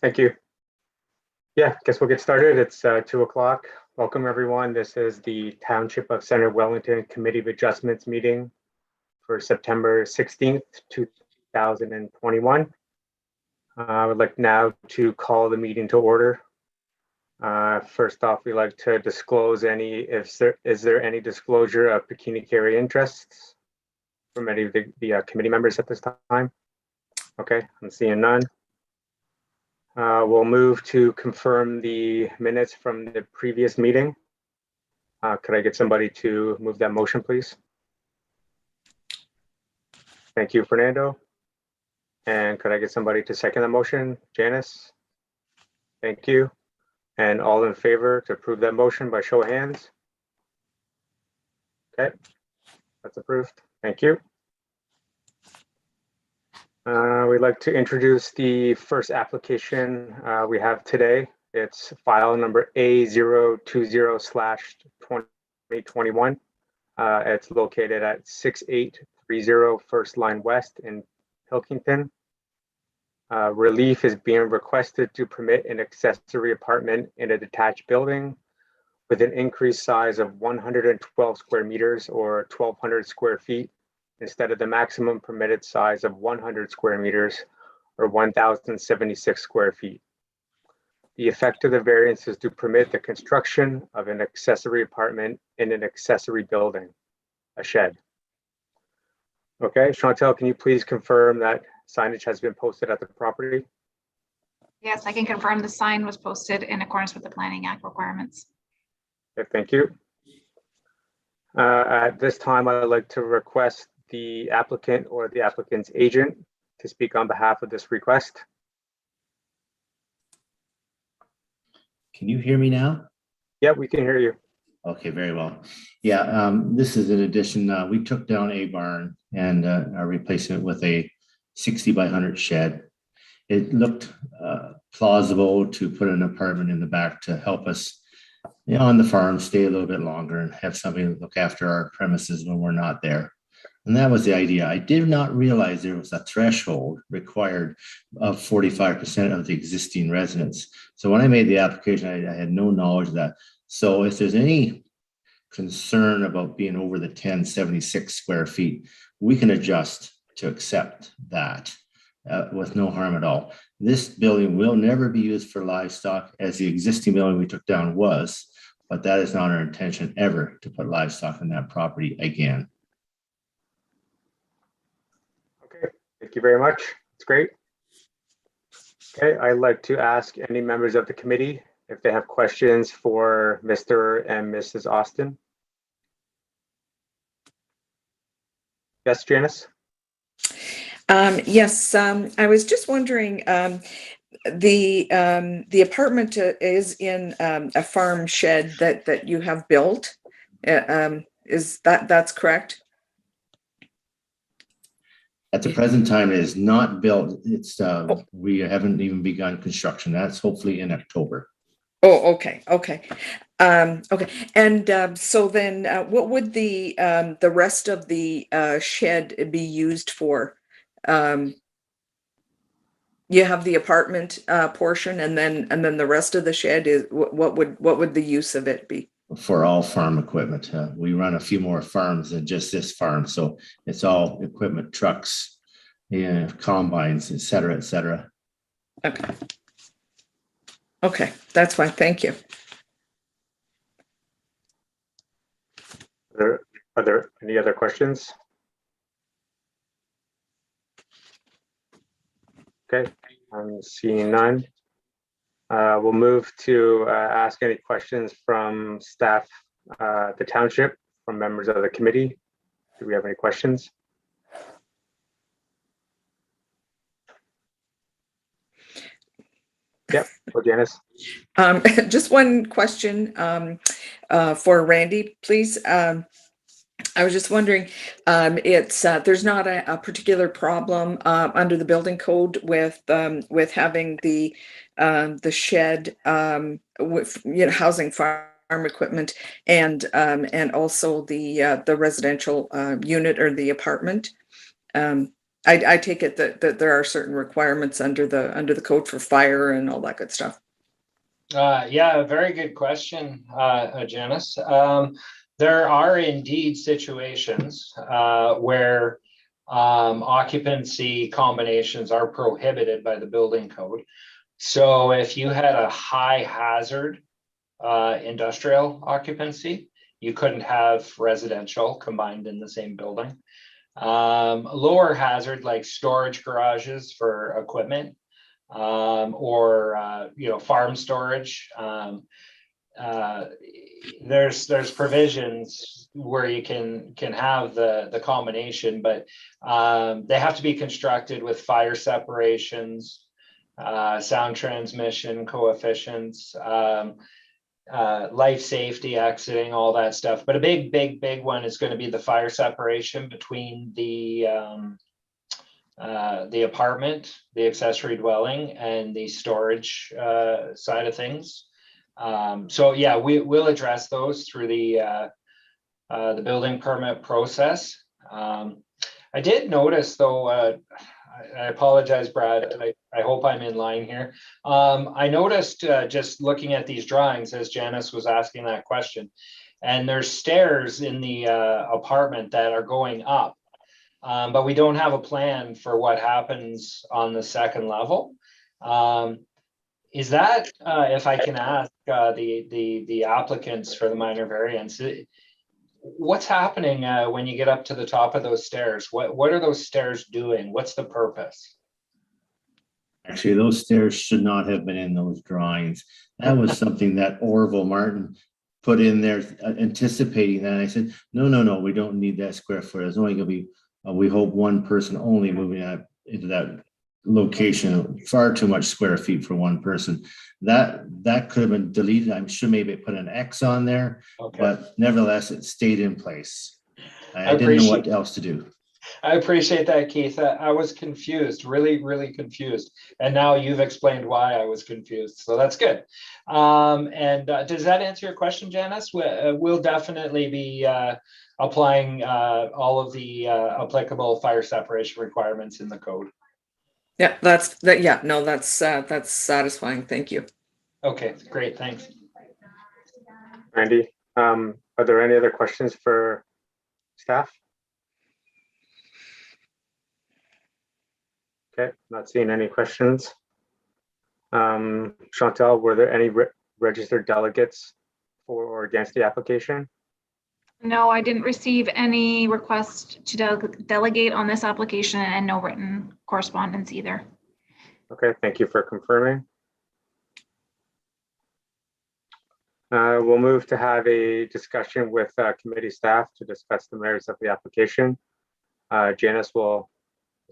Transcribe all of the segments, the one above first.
Thank you. Yeah, guess we'll get started. It's 2 o'clock. Welcome, everyone. This is the Township of Center Wellington Committee of Adjustments meeting for September 16th, 2021. I would like now to call the meeting to order. First off, we'd like to disclose is there any disclosure of pecuniary interests from any of the committee members at this time? Okay, I'm seeing none. We'll move to confirm the minutes from the previous meeting. Could I get somebody to move that motion, please? Thank you, Fernando. And could I get somebody to second the motion? Janice? Thank you. And all in favor to approve that motion by show of hands? Okay, that's approved. Thank you. We'd like to introduce the first application we have today. It's file number A020/2021. It's located at 6830 First Line West in Pilkington. Relief is being requested to permit an accessory apartment in a detached building with an increased size of 112 square meters or 1,200 square feet instead of the maximum permitted size of 100 square meters or 1,076 square feet. The effect of the variance is to permit the construction of an accessory apartment in an accessory building, a shed. Okay, Chantel, can you please confirm that signage has been posted at the property? Yes, I can confirm the sign was posted in accordance with the Planning Act requirements. Okay, thank you. At this time, I would like to request the applicant or the applicant's agent to speak on behalf of this request. Can you hear me now? Yeah, we can hear you. Okay, very well. Yeah, this is an addition. We took down a barn and are replacing it with a 60 by 100 shed. It looked plausible to put an apartment in the back to help us on the farm, stay a little bit longer and have somebody look after our premises when we're not there. And that was the idea. I did not realize there was a threshold required of 45% of the existing residents. So when I made the application, I had no knowledge of that. So if there's any concern about being over the 1076 square feet, we can adjust to accept that with no harm at all. This building will never be used for livestock as the existing building we took down was, but that is not our intention ever to put livestock on that property again. Okay, thank you very much. It's great. Okay, I'd like to ask any members of the committee if they have questions for Mr. and Mrs. Austin. Yes, Janice? Yes, I was just wondering, the apartment is in a farm shed that you have built. Is that's correct? At the present time, it is not built. It's we haven't even begun construction. That's hopefully in October. Oh, okay. Okay. And so then what would the rest of the shed be used for? You have the apartment portion, and then the rest of the shed is what would the use of it be? For all farm equipment. We run a few more farms than just this farm, so it's all equipment, trucks, combines, et cetera, et cetera. Okay. Okay, that's fine. Thank you. Are there any other questions? Okay, I'm seeing none. We'll move to ask any questions from staff, the township, from members of the committee. Do we have any questions? Yep, well, Janice. Just one question for Randy, please. I was just wondering, there's not a particular problem under the building code with having the shed with housing farm equipment and also the residential unit or the apartment. I take it that there are certain requirements under the code for fire and all that good stuff. Yeah, very good question, Janice. There are indeed situations where occupancy combinations are prohibited by the building code. So if you had a high hazard industrial occupancy, you couldn't have residential combined in the same building. Lower hazard, like storage garages for equipment, or farm storage. There's provisions where you can have the combination, but they have to be constructed with fire separations, sound transmission coefficients, life safety, exiting, all that stuff. But a big one is going to be the fire separation between the apartment, the accessory dwelling, and the storage side of things. So yeah, we'll address those through the building permit process. I did notice, though, I apologize, Brad, I hope I'm in line here. I noticed just looking at these drawings as Janice was asking that question, and there's stairs in the apartment that are going up. But we don't have a plan for what happens on the second level. Is that, if I can ask the applicants for the minor variance, what's happening when you get up to the top of those stairs? What are those stairs doing? What's the purpose? Actually, those stairs should not have been in those drawings. That was something that Orville Martin put in there, anticipating that. And I said, no, we don't need that square foot. There's only going to be, we hope, one person only moving into that location. Far too much square feet for one person. That could have been deleted. I'm sure maybe put an X on there, okay. But nevertheless, it stayed in place. I didn't know what else to do. I appreciate that, Keith. I was confused, really confused. And now you've explained why I was confused. So that's good. And does that answer your question, Janice? We'll definitely be applying all of the applicable fire separation requirements in the code. Yeah, that's satisfying. Thank you. Okay, great. Thanks. Randy, are there any other questions for staff? Okay, not seeing any questions. Chantal, were there any registered delegates for or against the application? No, I didn't receive any request to delegate on this application, and no written correspondence either. Okay, thank you for confirming. We'll move to have a discussion with committee staff to discuss the merits of the application. Janice, we'll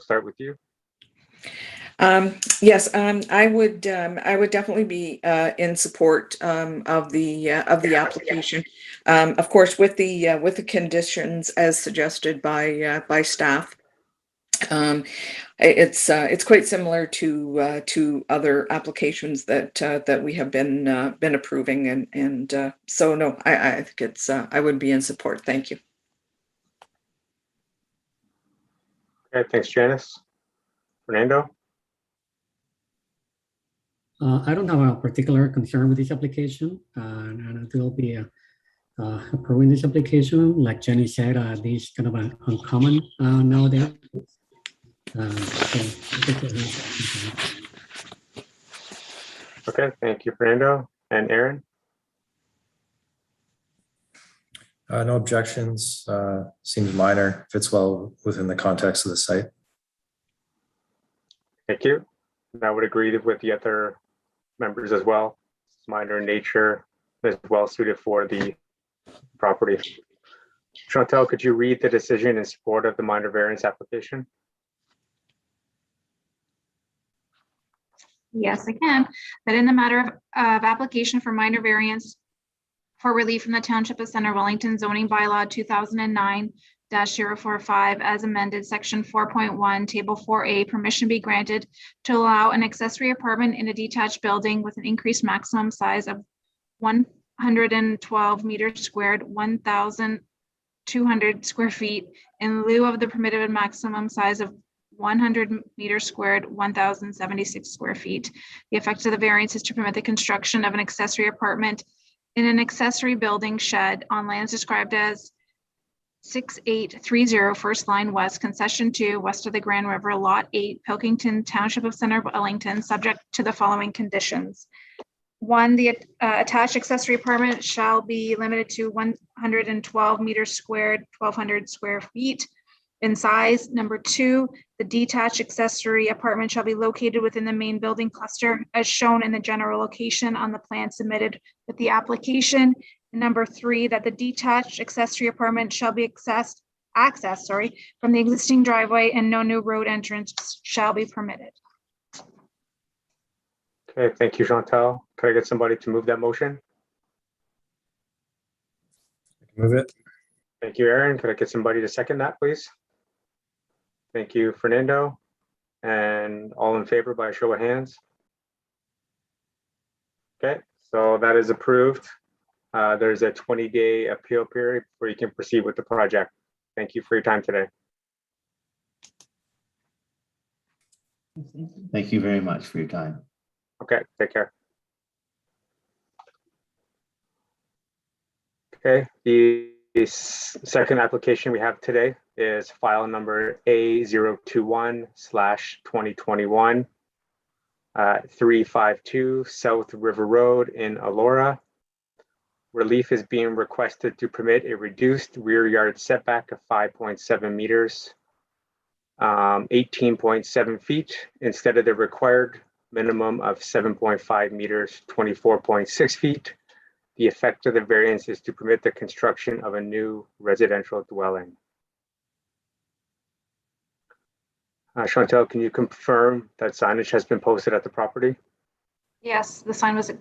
start with you. Yes, I would definitely be in support of the application. Of course, with the conditions as suggested by staff. It's quite similar to other applications that we have been approving, and so no, I think it's I would be in support. Thank you. Okay, thanks, Janice. Fernando. I don't have a particular concern with this application, and I will be approving this application. Like Jenny said, this is kind of an uncommon nowadays. Okay, thank you, Fernando. And Aaron? No objections. Seems minor, fits well within the context of the site. Thank you. And I would agree with the other members as well. It's minor in nature, is well suited for the property. Chantal, could you read the decision in support of the minor variance application? Yes, I can. That in the matter of application for minor variance for relief from the Township of Center Wellington zoning bylaw 2009-045 as amended, section 4.1, table 4A, permission be granted to allow an accessory apartment in a detached building with an increased maximum size of 112 meters squared, 1,200 square feet, in lieu of the permitted maximum size of 100 meters squared, 1,076 square feet. The effect of the variance is to permit the construction of an accessory apartment in an accessory building shed on lands described as 6830 First Line West, Concession 2, west of the Grand River, Lot 8, Pilkington, Township of Center of Wellington, subject to the following conditions. 1, the attached accessory apartment shall be limited to 112 meters squared, 1,200 square feet in size. Number 2, the detached accessory apartment shall be located within the main building cluster as shown in the general location on the plan submitted with the application. Number 3, that the detached accessory apartment shall be accessed from the existing driveway and no new road entrance shall be permitted. Okay, thank you, Chantal. Could I get somebody to move that motion? Move it. Thank you, Aaron. Could I get somebody to second that, please? Thank you, Fernando. And all in favor by a show of hands? Okay, so that is approved. There's a 20-day appeal period where you can proceed with the project. Thank you for your time today. Thank you very much for your time. Okay, take care. Okay, the second application we have today is file number A021/2021, 352 South River Road in Elora. Relief is being requested to permit a reduced rear yard setback of 5.7 meters, 18.7 feet, instead of the required minimum of 7.5 meters, 24.6 feet. The effect of the variance is to permit the construction of a new residential dwelling. Chantal, can you confirm that signage has been posted at the property? Yes, the sign was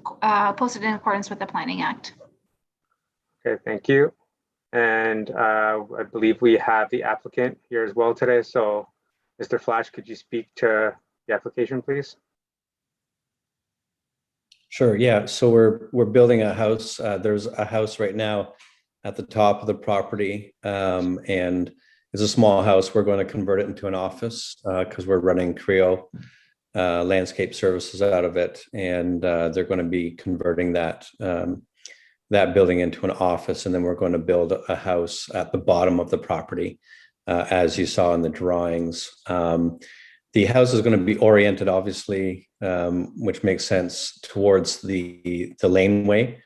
posted in accordance with the Planning Act. Okay, thank you. And I believe we have the applicant here as well today. So, Mr. Flach, could you speak to the application, please? Sure. Yeah. So we're building a house. There's a house right now at the top of the property, and it's a small house. We're going to convert it into an office because we're running Creo landscape services out of it, and they're going to be converting that building into an office, and then we're going to build a house at the bottom of the property, as you saw in the drawings. The house is going to be oriented, obviously, which makes sense, towards the laneway,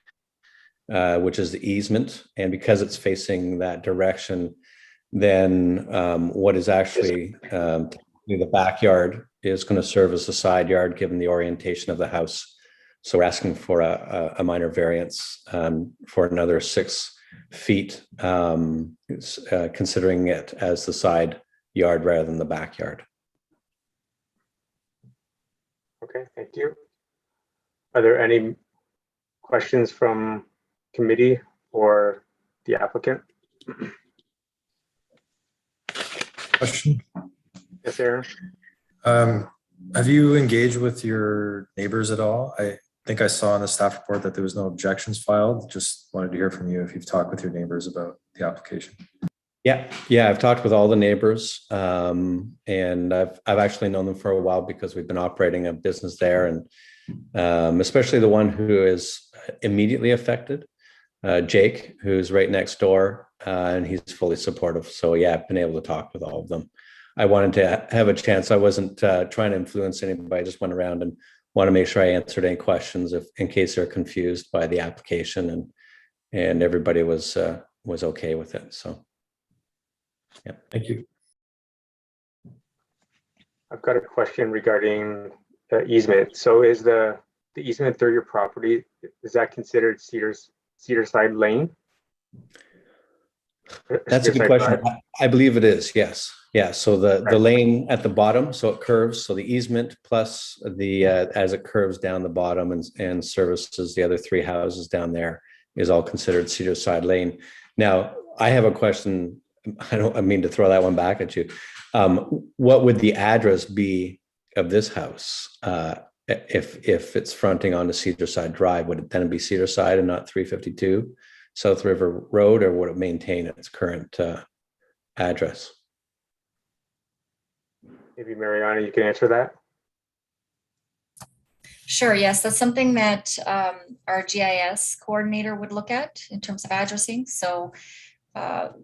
which is the easement. And because it's facing that direction, then what is actually the backyard is going to serve as the side yard, given the orientation of the house. So we're asking for a minor variance for another 6 feet, considering it as the side yard rather than the backyard. Okay, thank you. Are there any questions from committee or the applicant? Question. Yes, Aaron. Have you engaged with your neighbors at all? I think I saw in the staff report that there was no objections filed. Just wanted to hear from you if you've talked with your neighbors about the application. Yeah, I've talked with all the neighbors, and I've actually known them for a while because we've been operating a business there, and especially the one who is immediately affected, Jake, who's right next door, and he's fully supportive. So yeah, I've been able to talk with all of them. I wanted to have a chance. I wasn't trying to influence anybody. I just went around and want to make sure I answered any questions in case they're confused by the application, and everybody was okay with it. So. Yeah, thank you. I've got a question regarding the easement. So is the easement through your property, is that considered Cedarside Lane? That's a good question. I believe it is, yes. Yeah, so the lane at the bottom, so it curves, so the easement plus the, as it curves down the bottom and services the other 3 houses down there is all considered Cedarside Lane. Now, I have a question. I don't mean to throw that one back at you. What would the address be of this house if it's fronting onto Cedarside Drive? Would it then be Cedarside and not 352 South River Road, or would it maintain its current address? Maybe Mariana, you can answer that. Sure, yes, that's something that our GIS coordinator would look at in terms of addressing. So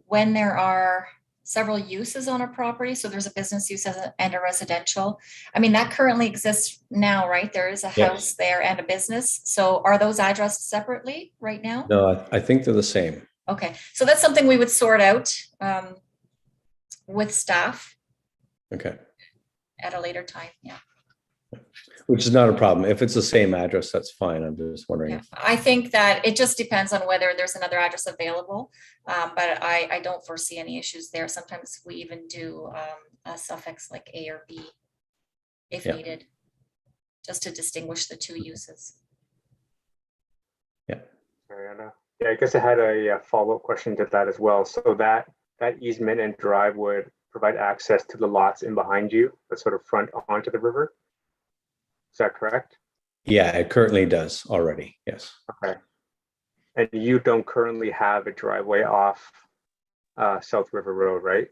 when there are several uses on a property, so there's a business use and a residential, I mean, that currently exists now, right? There is a house there and a business. So are those addressed separately right now? No, I think they're the same. Okay, so that's something we would sort out with staff Okay. at a later time, yeah. Which is not a problem. If it's the same address, that's fine. I'm just wondering. Yeah, I think that it just depends on whether there's another address available, but I don't foresee any issues there. Sometimes we even do a suffix like A or B if Yeah. needed, just to distinguish the two uses. Mariana. Yeah, I guess I had a follow-up question to that as well. So that easement and drive would provide access to the lots in behind you, that sort of front onto the river. Is that correct? Yeah, it currently does already. Yes. Okay. And you don't currently have a driveway off South River Road, right?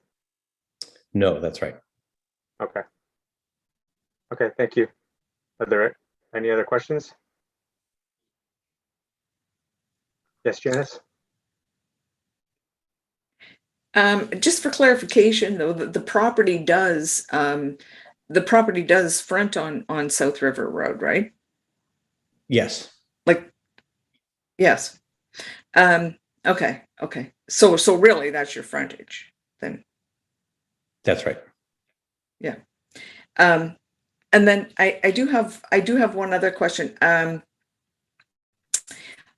No, that's right. Okay. Okay, thank you. Are there any other questions? Yes, Janice? Just for clarification, though, the property does front on South River Road, right? Yes. Like, yes. Okay. So really, that's your frontage then. That's right. Yeah. And then I do have one other question.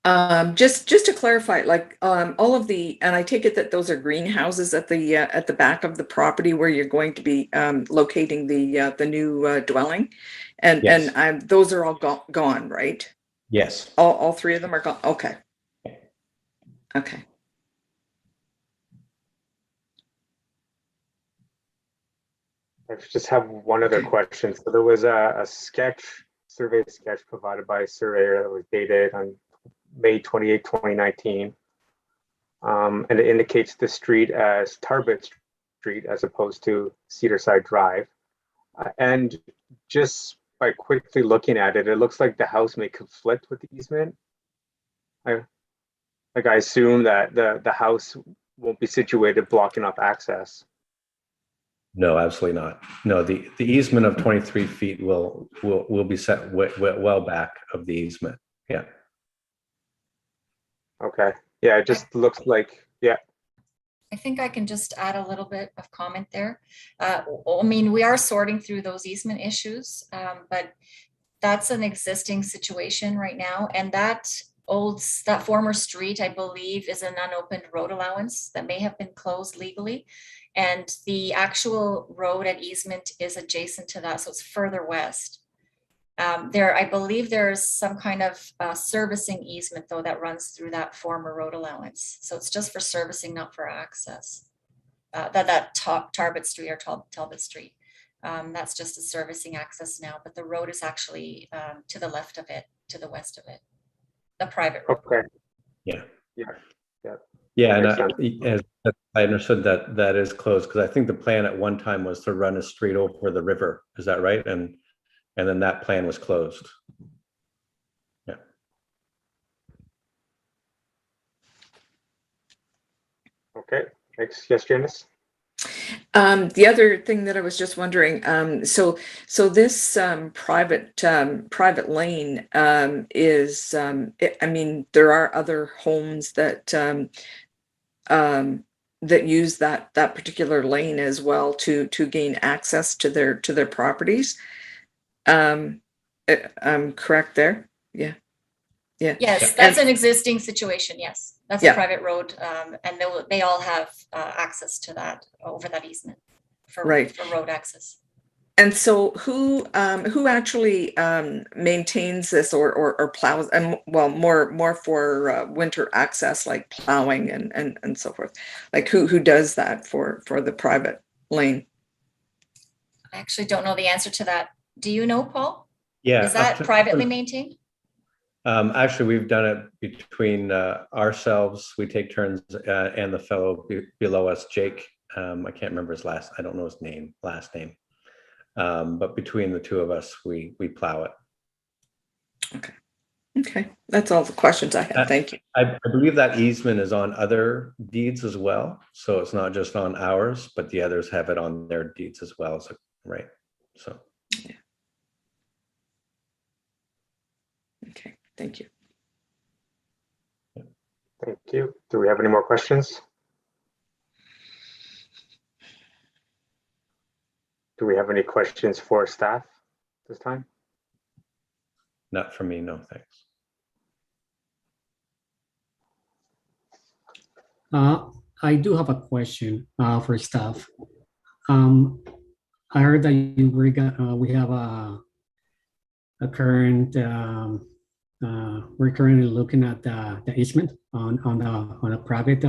Just to clarify, like all of the, and I take it that those are greenhouses at the back of the property where you're going to be locating the new dwelling, and Yes. and those are all gone, right? Yes. All three of them are gone. Okay. Okay. I just have one other question. So there was a survey sketch provided by a surveyor that was dated on May 28, 2019. And it indicates the street as Tarbert Street as opposed to Cedarside Drive. And just by quickly looking at it, it looks like the house may conflict with the easement. I assume that the house won't be situated blocking off access. No, absolutely not. No, the easement of 23 feet will be set well back of the easement. Yeah. Okay. Yeah, it just looks like, yeah. I think I can just add a little bit of comment there. I mean, we are sorting through those easement issues, but that's an existing situation right now. And that former street, I believe, is an unopened road allowance that may have been closed legally. And the actual road at easement is adjacent to that, so it's further west. I believe there's some kind of servicing easement though that runs through that former road allowance. So it's just for servicing, not for access. That Tarbert Street or Talbot Street. That's just a servicing access now, but the road is actually to the left of it, to the west of it, the private road. Okay. Yeah. Yeah. Yeah, and Makes I understood that is closed because I think the plan at one time was to run a street over the river. Is that right? And then that plan was closed. Yeah. Okay. Thanks. Yes, Janice? The other thing that I was just wondering, so this private lane is, I mean, there are other homes that that use that particular lane as well to gain access to their properties. I'm correct there? Yeah. Yes, that's an existing situation. Yes, that's Yeah. a private road, and they all have access to that over that easement for road access. And so who actually maintains this or plows, and well, more for winter access, like plowing and so forth? Like who does that for the private lane? I actually don't know the answer to that. Do you know, Paul? Yeah. Is that privately maintained? Actually, we've done it between ourselves. We take turns, and the fellow below us, Jake. I can't remember his last. I don't know his last name. But between the two of us, we plow it. Okay, that's all the questions I have. Thank you. I believe that easement is on other deeds as well. So it's not just on ours, but the others have it on their deeds as well. So, right. So. Okay, thank you. Thank you. Do we have any more questions? Do we have any questions for staff this time? Not for me, no thanks. I do have a question for staff. I heard that we have a current, we're currently looking at the easement on a private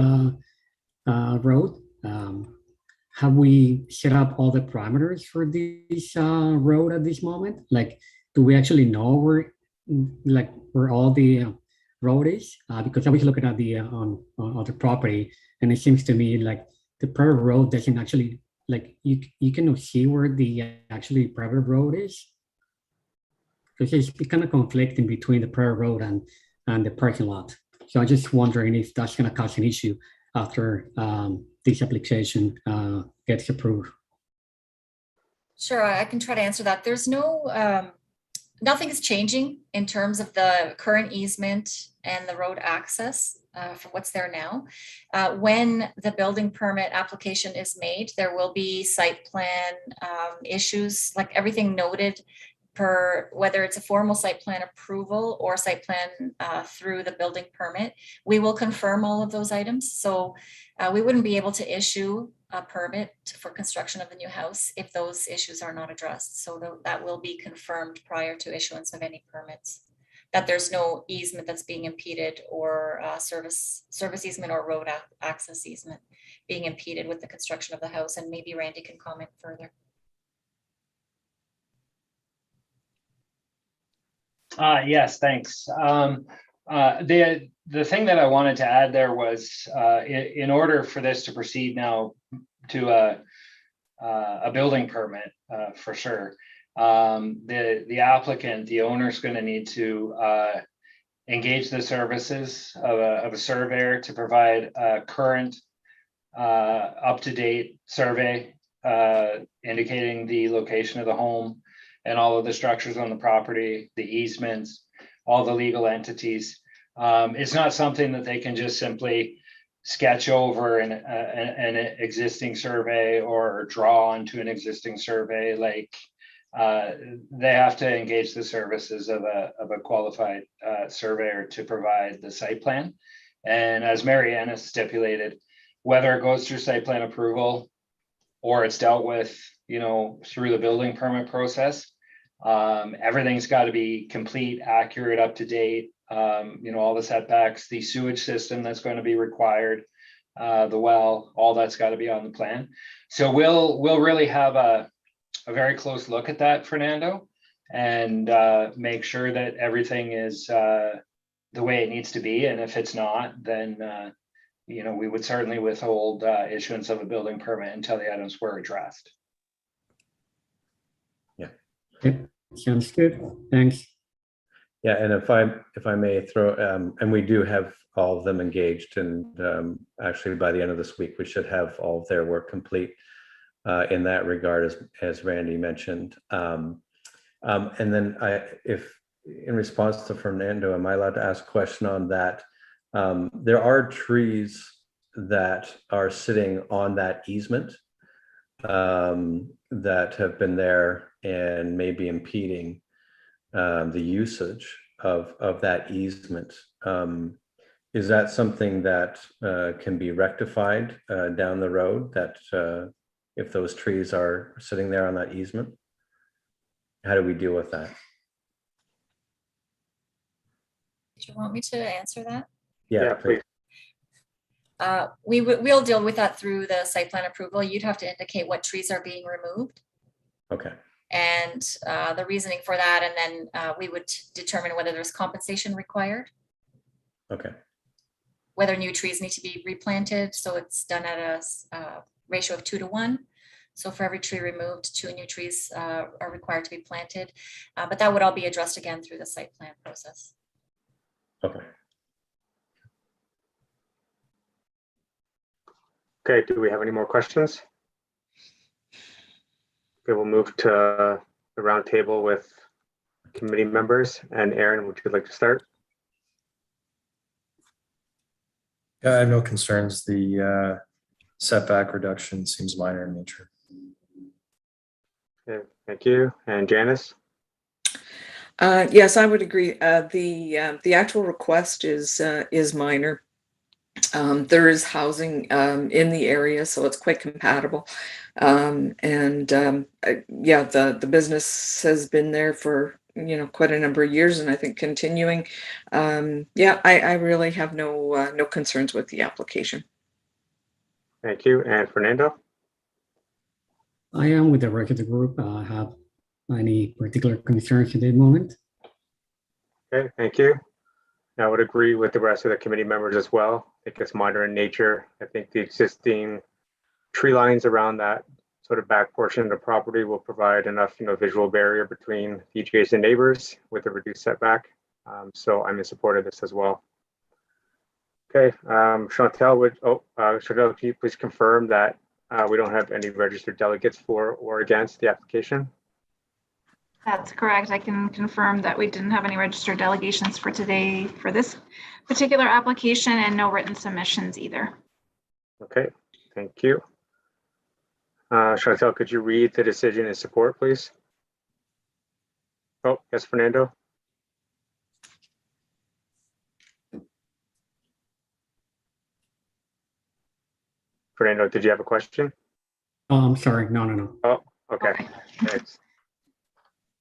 road. Have we set up all the parameters for this road at this moment? Like, do we actually know where all the road is? Because I was looking at the on the property, and it seems to me like the private road doesn't actually, like, you cannot see where the actually private road is, because it's kind of conflicting between the private road and the parking lot. So I'm just wondering if that's going to cause an issue after this application gets approved. Sure, I can try to answer that. There's no, nothing is changing in terms of the current easement and the road access for what's there now. When the building permit application is made, there will be site plan issues, like everything noted per whether it's a formal site plan approval or site plan through the building permit. We will confirm all of those items. So we wouldn't be able to issue a permit for construction of the new house if those issues are not addressed. So that will be confirmed prior to issuance of any permits, that there's no easement that's being impeded, or service easement or road access easement being impeded with the construction of the house. And maybe Randy can comment further. Yes, thanks. The thing that I wanted to add there was, in order for this to proceed now to a building permit, for sure, the applicant, the owner, is going to need to engage the services of a surveyor to provide a current, up-to-date survey indicating the location of the home and all of the structures on the property, the easements, all the legal entities. It's not something that they can just simply sketch over an existing survey or draw onto an existing survey. Like, they have to engage the services of a qualified surveyor to provide the site plan. And as Marianne has stipulated, whether it goes through site plan approval or it's dealt with, through the building permit process, everything's got to be complete, accurate, up to date. All the setbacks, the sewage system that's going to be required, the well, all that's got to be on the plan. So we'll really have a very close look at that, Fernando, and make sure that everything is the way it needs to be. And if it's not, then we would certainly withhold issuance of a building permit until the items were addressed. Yep, sounds good. Thanks. Yeah, and if I may throw, and we do have all of them engaged, and actually by the end of this week, we should have all of their work complete in that regard, as Randy mentioned. And then if in response to Fernando, am I allowed to ask a question on that? There are trees that are sitting on that easement that have been there and may be impeding the usage of that easement. Is that something that can be rectified down the road, that if those trees are sitting there on that easement? How do we deal with that? Do you want me to answer that? Yeah, please. We'll deal with that through the site plan approval. You'd have to indicate what trees are being removed. Okay. And the reasoning for that, and then we would determine whether there's compensation required. Okay. Whether new trees need to be replanted, so it's done at a ratio of 2 to 1, So for every tree removed, 2 new trees are required to be planted. But that would all be addressed again through the site plan process. Okay. Okay, do we have any more questions? Okay, we'll move to the round table with committee members. And Aaron, would you like to start? Yeah, I have no concerns. The setback reduction seems minor in nature. Okay, thank you. And Janice? Yes, I would agree. The actual request is minor. There is housing in the area, so it's quite compatible. Yeah, the business has been there for quite a number of years, and I think continuing. Yeah, I really have no concerns with the application. Thank you. And Fernando? I am with the rest of the group. Have any particular concerns at the moment? Okay, thank you. I would agree with the rest of the committee members as well. I think it's minor in nature. I think the existing tree lines around that sort of back portion of the property will provide enough, visual barrier between the adjacent neighbors with a reduced setback. So I'm in support of this as well. Okay, Chantel, Chantel, can you please confirm that we don't have any registered delegates for or against the application? That's correct. I can confirm that we didn't have any registered delegations for today for this particular application, and no written submissions either. Okay, thank you. Chantel, could you read the decision in support, please? Oh, yes, Fernando. Fernando, did you have a question? I'm sorry. No. Oh, okay. Thanks.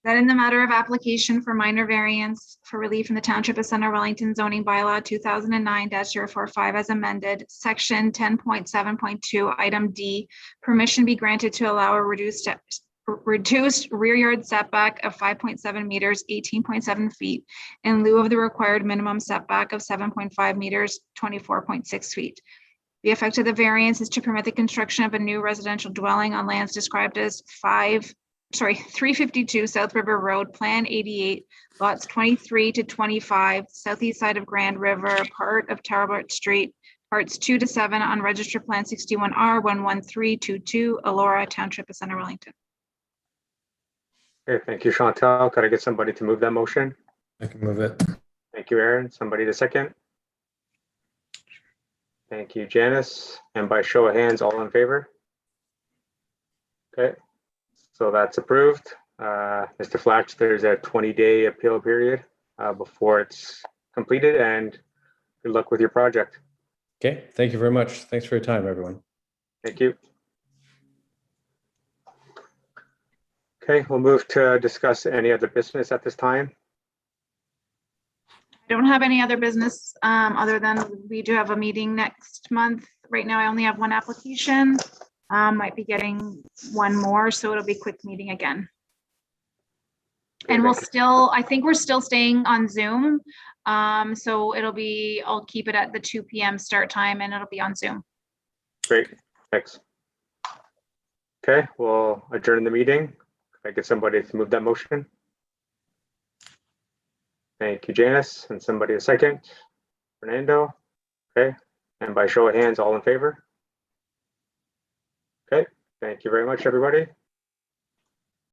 That in the matter of application for minor variance for relief from the Township of Center Wellington zoning bylaw 2009-045 as amended, section 10.7.2, item D, permission be granted to allow a reduced rear yard setback of 5.7 meters, 18.7 feet, in lieu of the required minimum setback of 7.5 meters, 24.6 feet. The effect of the variance is to permit the construction of a new residential dwelling on lands described as 352 South River Road, Plan 88, lots 23 to 25, southeast side of Grand River, part of Talbot Street, parts 2 to 7 on Register Plan 61R 11322, Elora, Township of Center Wellington. Okay, thank you, Chantal. Could I get somebody to move that motion? I can move it. Thank you, Aaron. Somebody to second? Thank you, Janice. And by show of hands, all in favor? Okay. So that's approved. Mr. Flach, there's a 20-day appeal period before it's completed, and good luck with your project. Okay, thank you very much. Thanks for your time, everyone. Thank you. Okay, we'll move to discuss any other business at this time. I don't have any other business other than we do have a meeting next month. Right now, I only have one application. Might be getting one more, so it'll be a quick meeting again. And I think we're still staying on Zoom. So I'll keep it at the 2 p.m. start time, and it'll be on Zoom. Great, thanks. Okay, we'll adjourn the meeting. Could I get somebody to move that motion? Thank you, Janice, and somebody a second. Fernando. Okay, and by show of hands, all in favor? Okay, thank you very much, everybody.